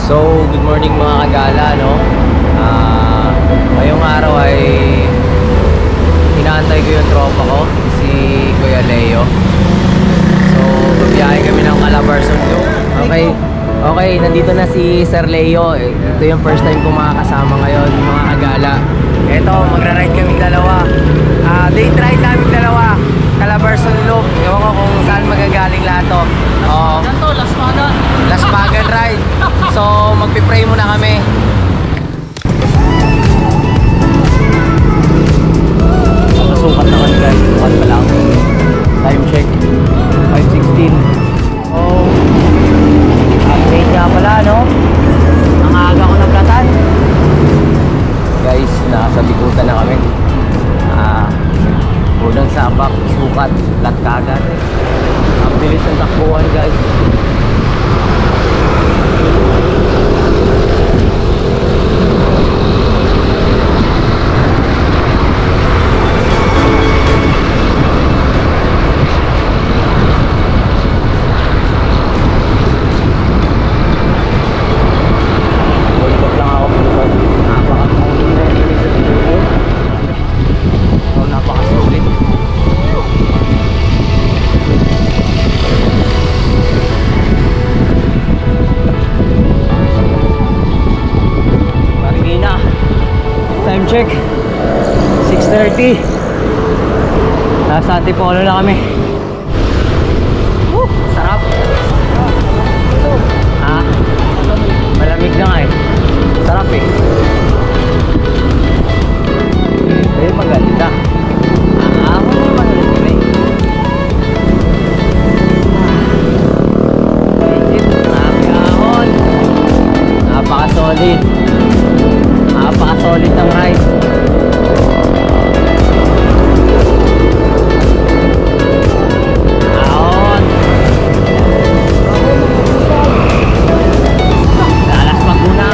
So, good morning mga kagala, no? Ngayong araw ay inaantay ko yung tropa ko, si Kuya Leo. So, babiyahe kami ng Calabarzon. Okay, nandito na si Sir Leo. Ito yung first time ko makakasama ngayon, mga kagala. Ito, magra-ride kaming dalawa. Date ride namin dalawa. Calabarzon Loop. Ewan ko kung saan magagaling lahat to. Ganto, Las Magan ride. So, magpipray muna kami. Sukat na kami guys. Sukat pa lang. Time check. 5:16. Oh, update nga pala, no? Ang aga ko ng platan. Guys, nasa bikutan na kami. Unang sapak, sukat, lat kagad. Ang bilis ng takbuhan guys. Check 6:30. Nasa Antipolo na kami. Sarap. Malamig na nga eh. Sarap eh. Maganda. Ako naman ulit eh. Napaka-solid. Napaka-solid ng ride. Aon. Lalaspak muna.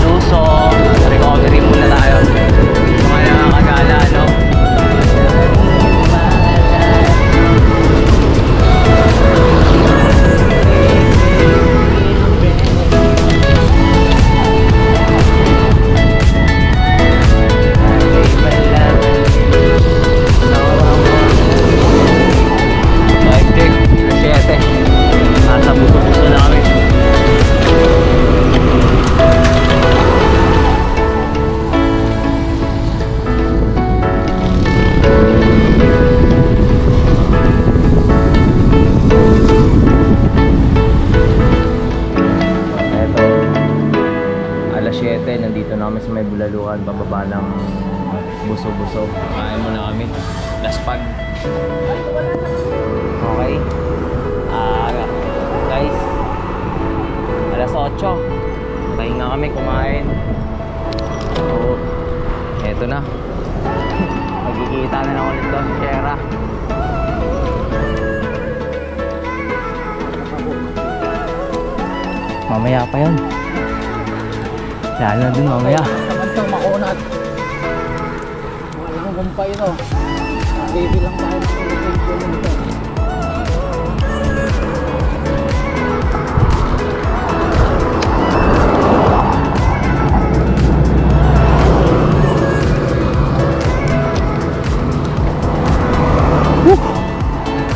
Lusong. Recovery muna tayo. Mga kagala, no? Nandito na kami sa may Bulaluhan, bababa ng Buso-Buso. Kain muna kami. Laspag. Okay. Guys, alas 8. Pahinga kami kumain. So, eto na. Magkikita na lang ulit doon, Sierra. Mamaya pa yun. Lalo na dun mamaya. Magandang makunat. Walang gumpay ito. Baby lang tayo ng location nito.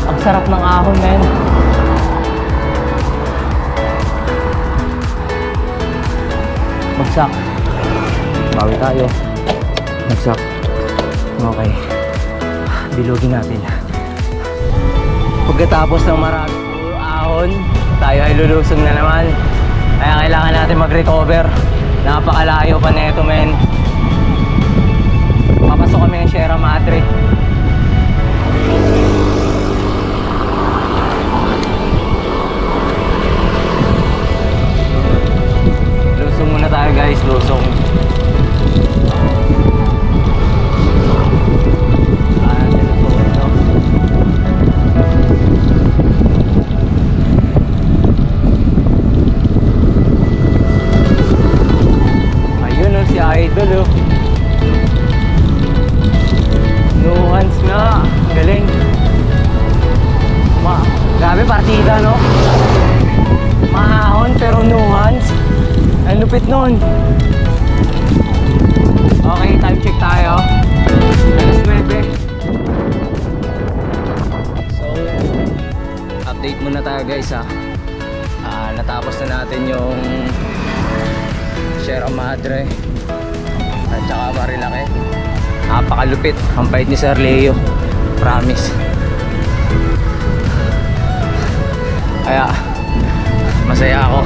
Ang sarap ng ahon, men. Bagsak. Bawi tayo. Bagsak. Okay. Bilugin natin. Pagkatapos ng maraming ahon, tayo ay lulusong na naman. Kaya kailangan natin mag-recover. Napakalayo pa neto, men. Papasok kami ng Sierra Madre. Muna tayo guys, lusong. Ayun o, si Idol o. Nuance nga. Galing. Grabe partida, no? Mahahon pero nuance. lupit nun. Okay, time check tayo. Alas 9. So, update muna tayo guys ha. Natapos na natin yung Sierra Madre at saka Marilaki. Napakalupit ang bait ni Sir Leo, promise. Kaya masaya ako.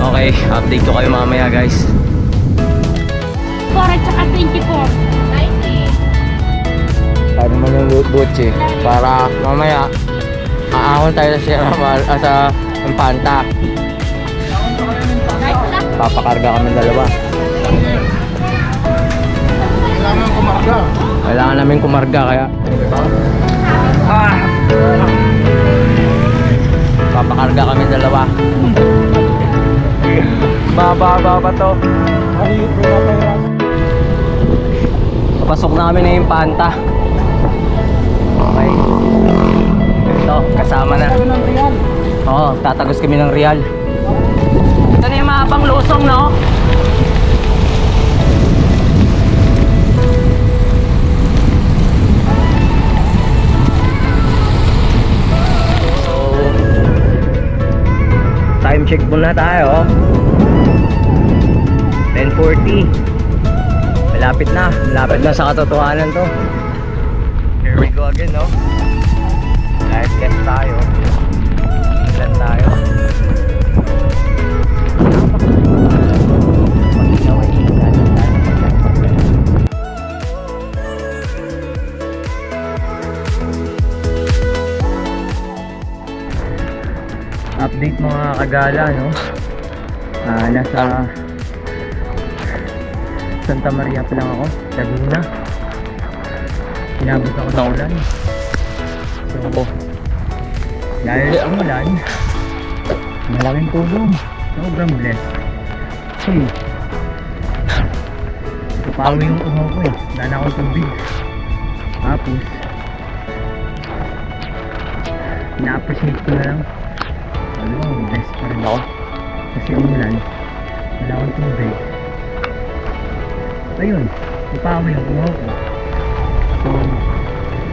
Okay, update ko kayo mamaya guys. 4 at saka 24. 90. Paano mo yung butchi para mamaya aahon tayo sa Sierra Madre sa Infanta. Papakarga kami dalawa. Kailangan namin kumarga kaya papakarga kami dalawa. Baba pa to. Pasok na kami na yung Infanta. Okay. Ito, kasama na. Oo, tatagos kami ng Real. Ito na yung mahabang lusong, no? So, time check muna tayo. 10:40. Malapit na sa katotohanan to. Here we go again, no? Live test tayo. Ilan tayo? Update mga kagala, no? Nasa Santa Maria pa lang ako, Laguna. Inabot ako ng ulan. So, dahil sa ulan, malaking tulong. Sobrang blessed. Kasi, kapawi yung uhaw ko eh. Dala akong tubig. Tapos, na-appreciate ko na lang. Alam mo, blessed pa rin ako. Kasi umulan, wala akong tubig. Ayun, kapawi yung uhaw ko. So,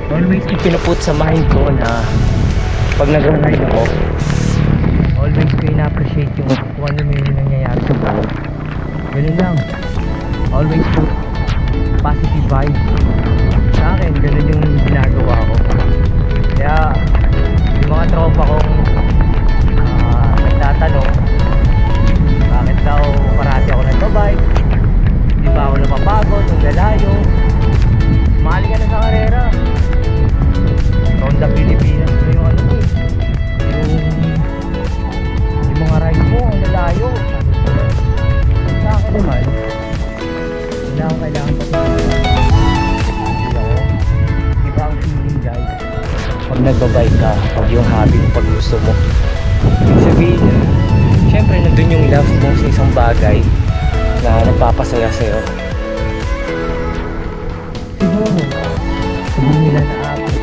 always ipinaput sa mind ko na pag nag-ride ako, always ko ina-appreciate yung kung ano may nangyayari sa buhay. Ganun lang. Always put positive vibes. Sa akin, ganun yung ginagawa ko. Kaya, yung mga tropa kong nagtatanong bakit daw parati ako nagbabike, di ba ako napapagod, nung lalayo. Mahali ka na sa karera. Ronda Pilipinas mo yung ano eh. Yung mga ride mo, ang lalayo. Sa akin naman, hindi ako kailangan pa sa iba ang feeling guys. Pag nagbabike ka, pag yung hobby mo, pag gusto mo. Ibig sabihin, syempre nandun yung love mo sa isang bagay na nagpapasaya sa'yo. Siguro, sabi nila na apat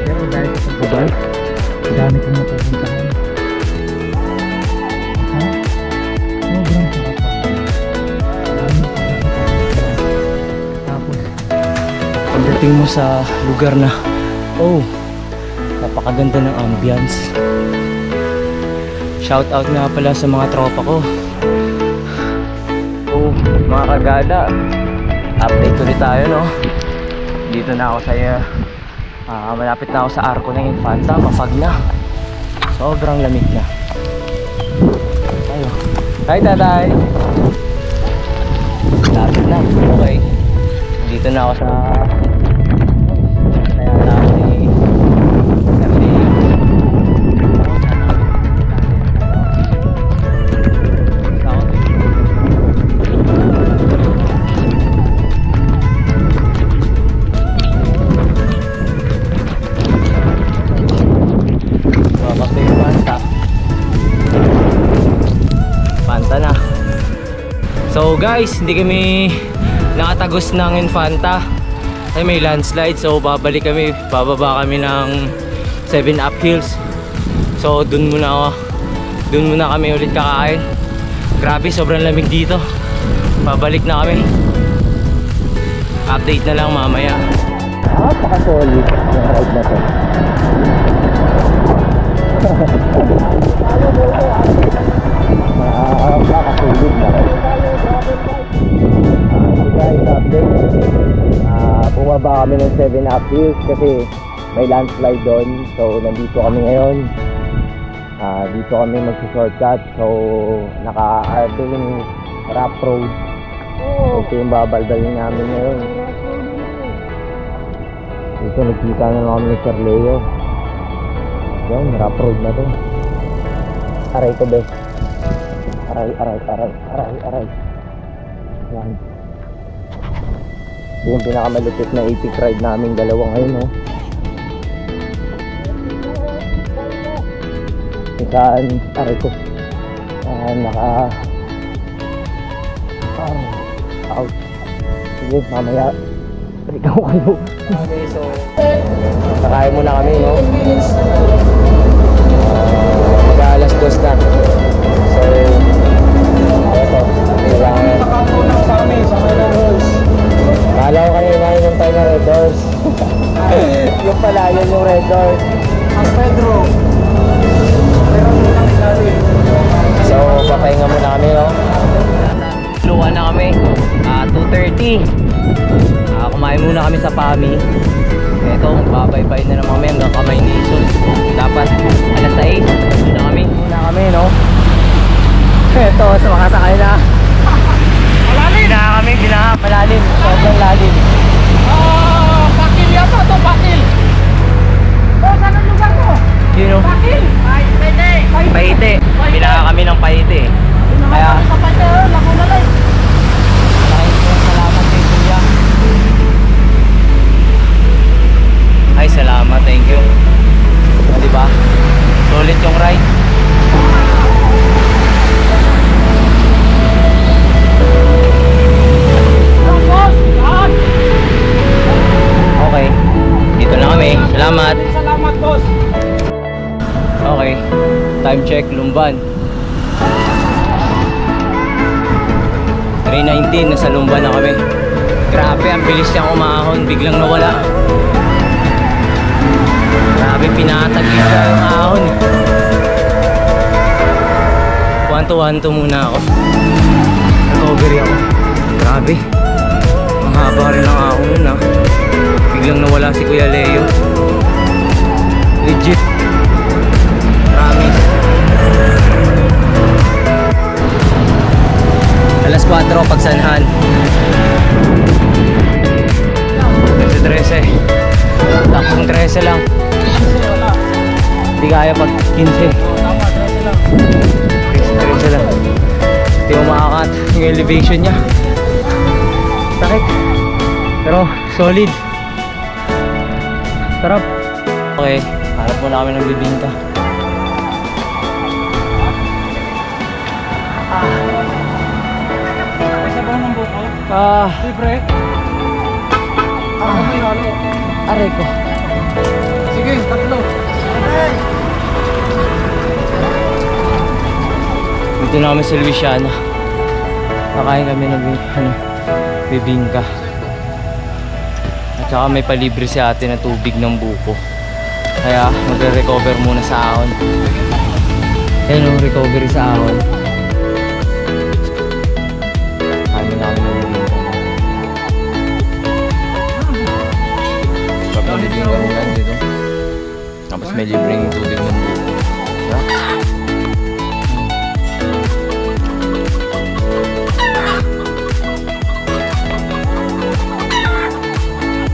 pero dahil sa pagbabike, dami kong napupuntahan. Ha? Sobrang sarap ako. Tapos, pagdating mo sa lugar na napakaganda ng ambience. Shout out nga pala sa mga tropa ko. Mga kagala, update ulit tayo, no? Dito na ako sa malapit na ako sa arko ng Infanta. Mafag na, sobrang lamig na. Ayo. Hi tatay. Lapit na, okay. Dito na ako sa So guys, hindi kami nakatagos ng Infanta ay may landslide, so babalik kami, bababa kami ng 7 uphills. So dun muna ako Doon muna kami ulit kakain. Grabe, sobrang lamig dito. Babalik na kami. Update na lang mamaya. Napaka-solid yung ride na to. Napaka-solid na ride. So guys, update. Bumaba kami ng 7 up hills kasi may landslide doon. So nandito kami ngayon. Dito kami magsi-shortcut. So naka-ito yung rough road. Ito yung babaldalin namin ngayon. Dito nagkita na lang kami ni Sir Leo. Yan, rough road na to. Aray ko, be. Aray. Yan. Ito yung pinakamalupit na epic ride namin dalawa ngayon, no? Saan, aray ko. Out. Sige, mamaya. Ikaw kayo. Okay, so nakain muna kami, no? Mag-alas 2 na. So eto, kailangan kala ko kanina yung tayo na Red Doors. Yung pala, yun yung Red Doors. Ang Pedro. So papahinga muna kami, no? Luwa na kami. 2:30. Kumain muna kami sa PAMI. Eto, magbabaybay na naman kami hanggang Kamay ni Isul. Dapat alas 6 doon na kami. Muna kami, no? Eto, sa makasakay na. Malalim! Ginaha, malalim. Sobrang lalim. Pakil yata to, Pakil. Saan ang lugar mo? Yun, no? Pakil! Ay, pwede! Paite. Binaha kami ng Paite. Kaya, Sa Pakil, Laguna lang. salamat kay Kuya. Ay, salamat, thank you. Diba? Solid yung ride. Okay, dito na kami. Salamat. Salamat, boss. Okay, time check, Lumban 3:19, nasa Lumban na kami. Grabe, ang bilis niyang umahon, biglang nawala. Grabe, pinatagin siya yung ahon. 1-2 muna ako. Recovery ako. Grabe, ang haba rin ang ahon nun, ha. Biglang nawala si Kuya Leo. Legit. Promise. Alas 4 pagsanhan. Kasi 13. Takong 13 lang. Hindi kaya pag 15. Tama, 13 lang. 13 lang. Hindi mo makakat yung elevation niya. Sakit. Pero solid. Sarap. Okay, harap muna kami ng bibingka. May sabaw ng buko. Libre. May halo. Aray ko. Sige, tatlo. Dito na kami sa Luisiana. Nakain kami ng bibingka. At saka may palibre si ate na tubig ng buko. Kaya magre-recover muna sa ahon. Ayan o, recovery sa ahon. Kami na kami ng bibingka. Pagpalit yung garulan dito. Tapos may libreng tubig ng buko. Diba?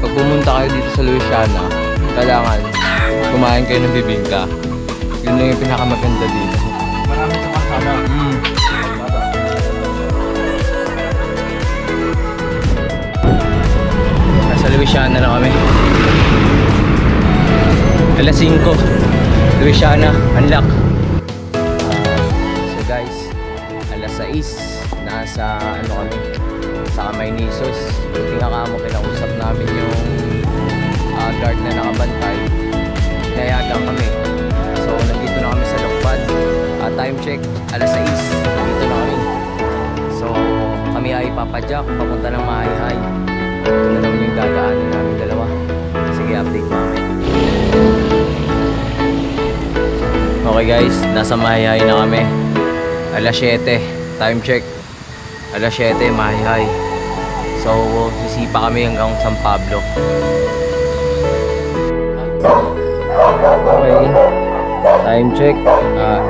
Pag pumunta kayo dito sa Luisiana, kailangan kumain kayo ng bibingka. Yun lang yung pinakamaganda dito. Marami sa kalsada. Nasa Luisiana na kami. Alas 5, Luisiana, unlock. So guys, alas 6, nasa kami, sa Kamay ni Isus. Buti nga kamo, pinausap namin yung guard na nakabantay. Nayagang kami. So nandito na kami sa Lokban. Time check, alas 6. Dito na kami. So, kami ay papadyak, papunta ng Mahayhay. Ito na naman yung dadaanin namin dalawa. Sige, update mamaya. Okay guys, nasa Mahayhay na kami. Alas 7, time check. Alas 7, Mahayhay. So, sisipa kami hanggang San Pablo. Okay, time check.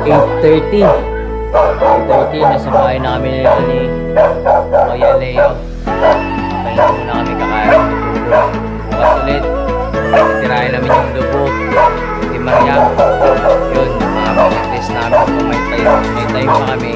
8:30. 8:30, nasa bahay na kami nila ni Kuya Leo. Okay na muna kami kakain. Bukas ulit, tirahin namin yung dugo. Di Maria. Yun, mga practice namin kung may time pa kami.